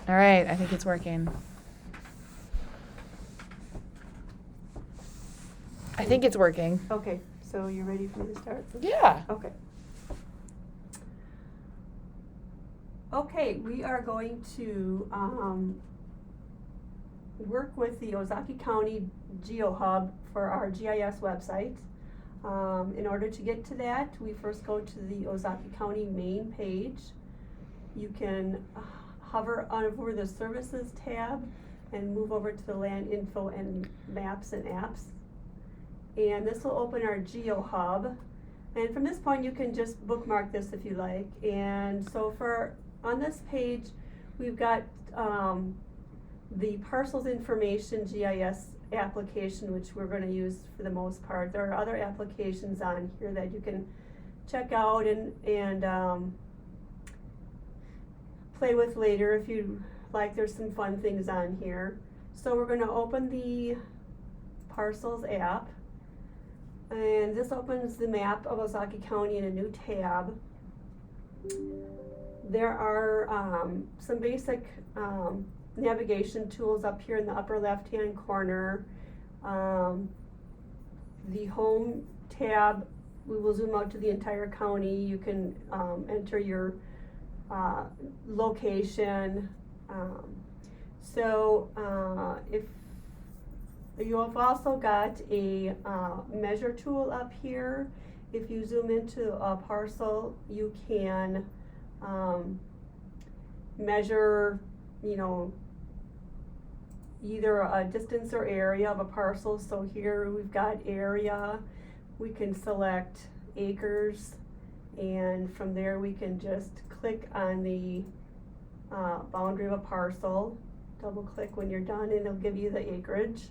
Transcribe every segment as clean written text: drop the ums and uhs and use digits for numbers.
All right, I think it's working. I think it's working. Okay, so you're ready for me to start? Yeah. Okay. Okay, we are going to work with the Ozaukee County Geohub for our GIS website. In order to get to that, we first go to the Ozaukee County main page. You can hover over the Services tab and move over to the Land Info and Maps and Apps. And this will open our Geohub. And from this point, you can just bookmark this if you like. And so on this page, we've got the parcels information GIS application, which we're going to use for the most part. There are other applications on here that you can check out and play with later if you like. There's some fun things on here. So we're going to open the Parcels app, and this opens the map of Ozaukee County in a new tab. There are some basic navigation tools up here in the upper left-hand corner. The Home tab, we will zoom out to the entire county. You can enter your location. If you have also got a measure tool up here. If you zoom into a parcel, you can measure, either a distance or area of a parcel. So here we've got area. We can select acres, and from there we can just click on the boundary of a parcel. Double click when you're done and it'll give you the acreage.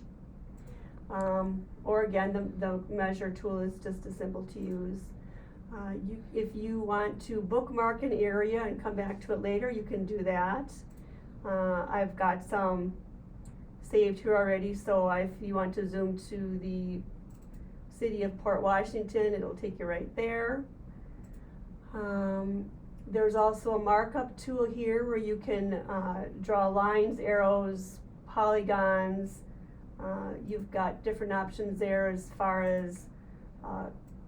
Or again, the measure tool is just as simple to use. If you want to bookmark an area and come back to it later, you can do that. I've got some saved here already, so if you want to zoom to the city of Port Washington, it'll take you right there. There's also a markup tool here where you can draw lines, arrows, polygons. You've got different options there as far as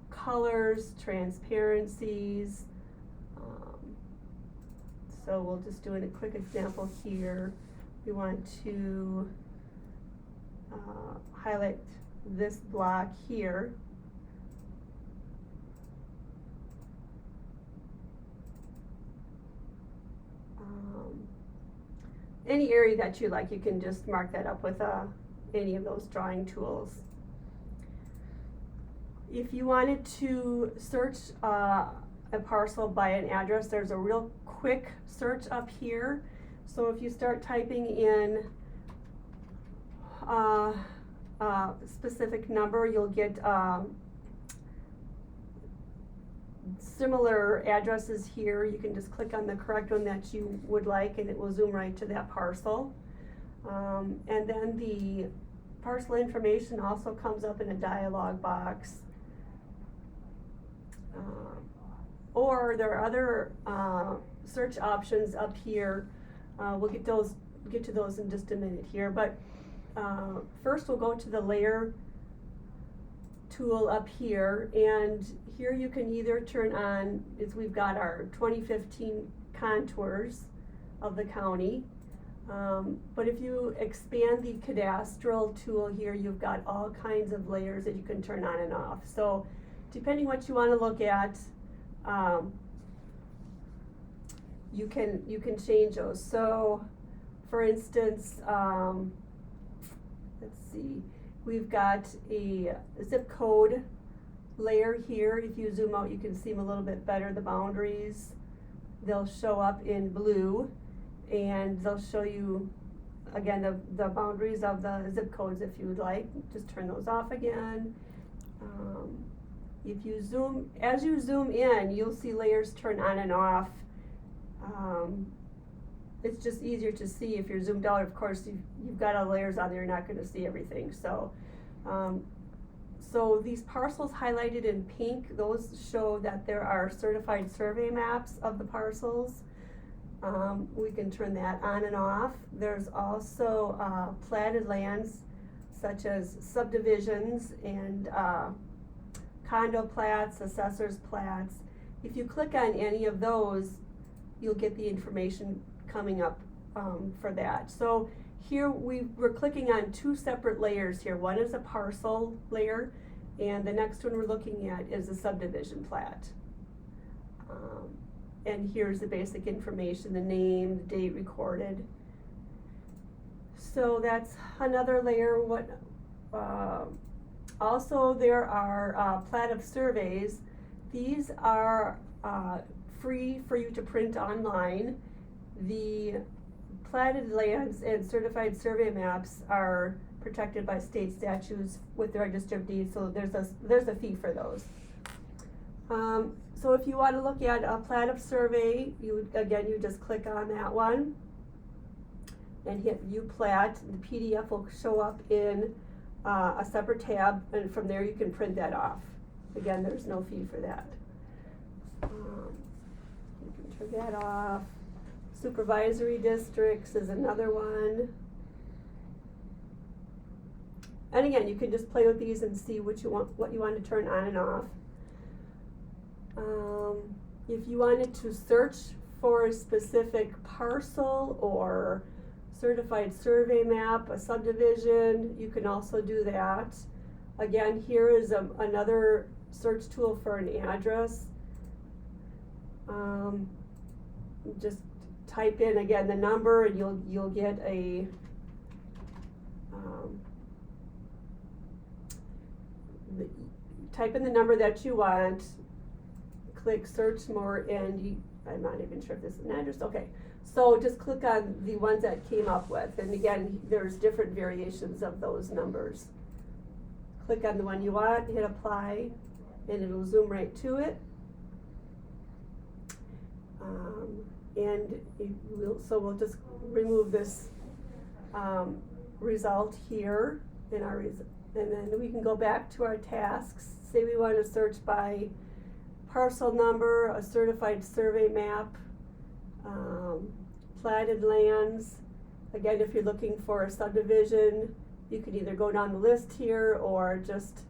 colors, transparencies. So we'll just do a quick example here. We want to highlight this block here. Any area that you like, you can just mark that up with any of those drawing tools. If you wanted to search a parcel by an address, there's a real quick search up here. So if you start typing in a specific number, you'll get similar addresses here. You can just click on the correct one that you would like and it will zoom right to that parcel. And then the parcel information also comes up in a dialog box. Or there are other search options up here. We'll get to those in just a minute here. But first we'll go to the layer tool up here, and here you can either turn on, we've got our 2015 contours of the county. But if you expand the cadastral tool here, you've got all kinds of layers that you can turn on and off. So depending what you want to look at, you can change those. So for instance, let's see, we've got a zip code layer here. If you zoom out, you can see them a little bit better, the boundaries. They'll show up in blue, and they'll show you again the boundaries of the zip codes if you would like. Just turn those off again. If you as you zoom in, you'll see layers turn on and off. It's just easier to see if you're zoomed out. Of course, you've got all layers on there, you're not going to see everything. So these parcels highlighted in pink, those show that there are certified survey maps of the parcels. We can turn that on and off. There's also platted lands such as subdivisions and condo plats, assessor's plats. If you click on any of those, you'll get the information coming up for that. So here we're clicking on two separate layers here. One is a parcel layer, and the next one we're looking at is a subdivision plat. And here's the basic information, the name, the date recorded. So that's another layer. Also there are plat of surveys. These are free for you to print online. The platted lands and certified survey maps are protected by state statutes with the Register of Deeds, so there's a fee for those. So if you want to look at a plat of survey, you just click on that one and hit View Plat. The PDF will show up in a separate tab, and from there you can print that off. Again, there's no fee for that. You can turn that off. Supervisory Districts is another one. And again, you can just play with these and see what you want to turn on and off. If you wanted to search for a specific parcel or certified survey map, a subdivision, you can also do that. Again, here is another search tool for an address. Just type in again the number, and you'll get a type in the number that you want. Click search more, and I'm not even sure if this is an address. Okay, so just click on the ones that came up with, and again, there's different variations of those numbers. Click on the one you want, hit apply, and it'll zoom right to it. So we'll just remove this result here in our and then we can go back to our tasks. Say we want to search by parcel number, a certified survey map, platted lands. Again, if you're looking for a subdivision, you can either go down the list here or just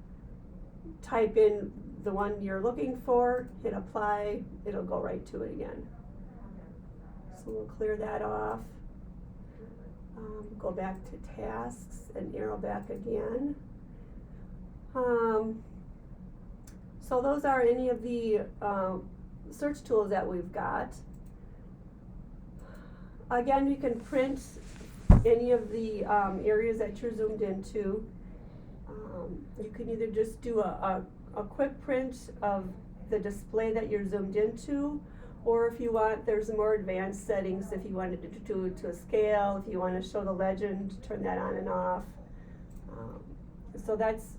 type in the one you're looking for, hit apply, it'll go right to it again. So we'll clear that off. Go back to tasks and arrow back again. So those are any of the search tools that we've got. Again, you can print any of the areas that you're zoomed into. You can either just do a quick print of the display that you're zoomed into, or if you want, there's more advanced settings if you wanted to do it to a scale, if you want to show the legend, turn that on and off. So that's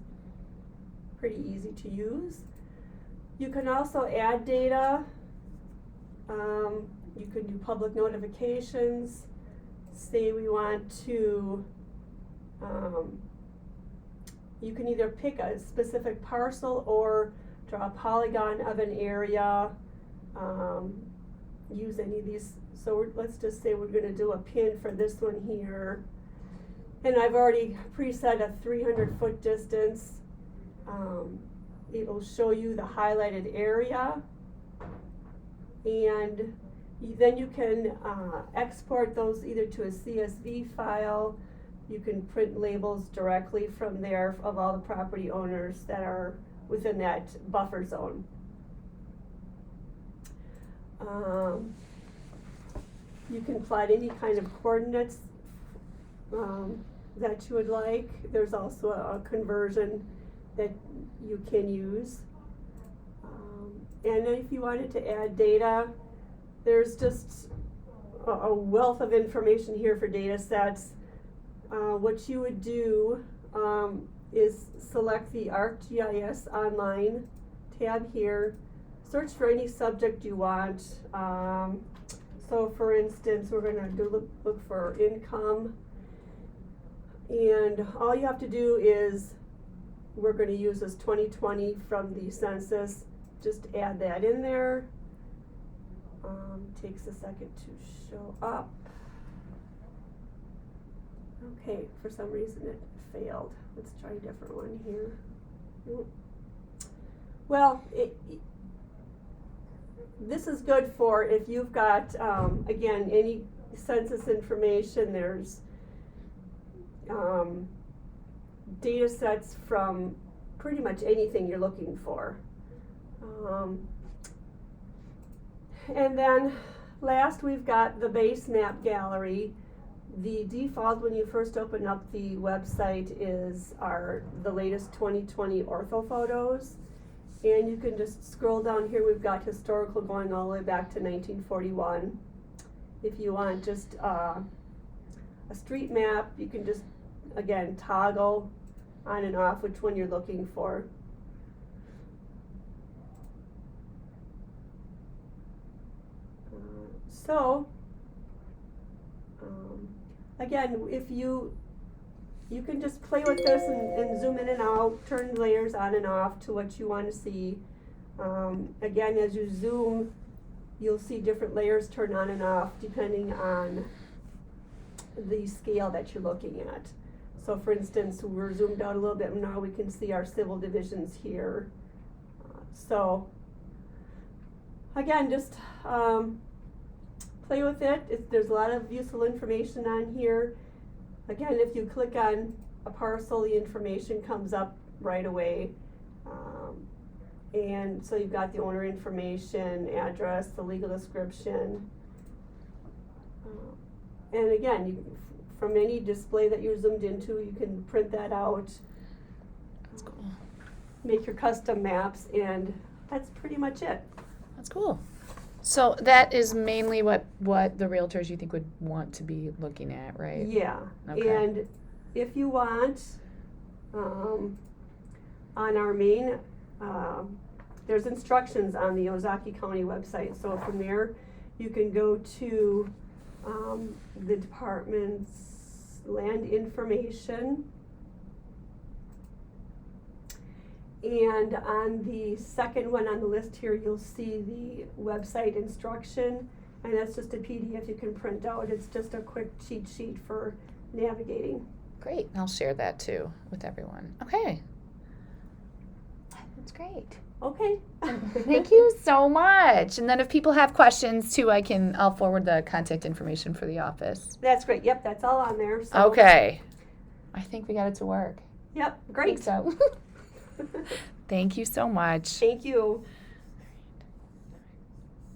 pretty easy to use. You can also add data. You can do public notifications. Say we want to, you can either pick a specific parcel or draw a polygon of an area, use any of these. So let's just say we're going to do a pin for this one here. And I've already preset a 300-foot distance. It'll show you the highlighted area. And then you can export those either to a CSV file. You can print labels directly from there of all the property owners that are within that buffer zone. You can plot any kind of coordinates that you would like. There's also a conversion that you can use. And then if you wanted to add data, there's just a wealth of information here for data sets. What you would do is select the ArcGIS Online tab here, search for any subject you want. So for instance, we're going to look for income, and all you have to do is, we're going to use this 2020 from the census, just add that in there. Takes a second to show up. Okay, for some reason it failed. Let's try a different one here. Nope. Well, this is good for if you've got, again, any census information. There's data sets from pretty much anything you're looking for. And then last we've got the base map gallery. The default when you first open up the website is the latest 2020 ortho photos. And you can just scroll down here. We've got historical going all the way back to 1941. If you want just a street map, you can just, again, toggle on and off which one you're looking for. Again, if you can just play with this and zoom in and out, turn layers on and off to what you want to see. Again, as you zoom, you'll see different layers turn on and off depending on the scale that you're looking at. So for instance, we're zoomed out a little bit, and now we can see our civil divisions here. So again, just play with it. There's a lot of useful information on here. Again, if you click on a parcel, the information comes up right away. And so you've got the owner information, address, the legal description. And again, from any display that you're zoomed into, you can print that out. That's cool. Make your custom maps, and that's pretty much it. That's cool. So that is mainly what the realtors you think would want to be looking at, right? Yeah. Okay. And if you want, on our main, there's instructions on the Ozaukee County website. So from there, you can go to the department's land information. And on the second one on the list here, you'll see the website instruction, and that's just a PDF you can print out. It's just a quick cheat sheet for navigating. Great. I'll share that too with everyone. Okay. That's great. Okay. Thank you so much. And then if people have questions too, I'll forward the contact information for the office. That's great. Yep, that's all on there. So. Okay. I think we got it to work. Yep, I great. think so. Thank you so much. Thank you.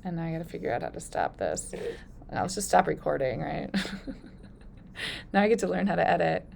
And now I got to figure out how to stop this. I'll just stop recording, right? Now I get to learn how to edit.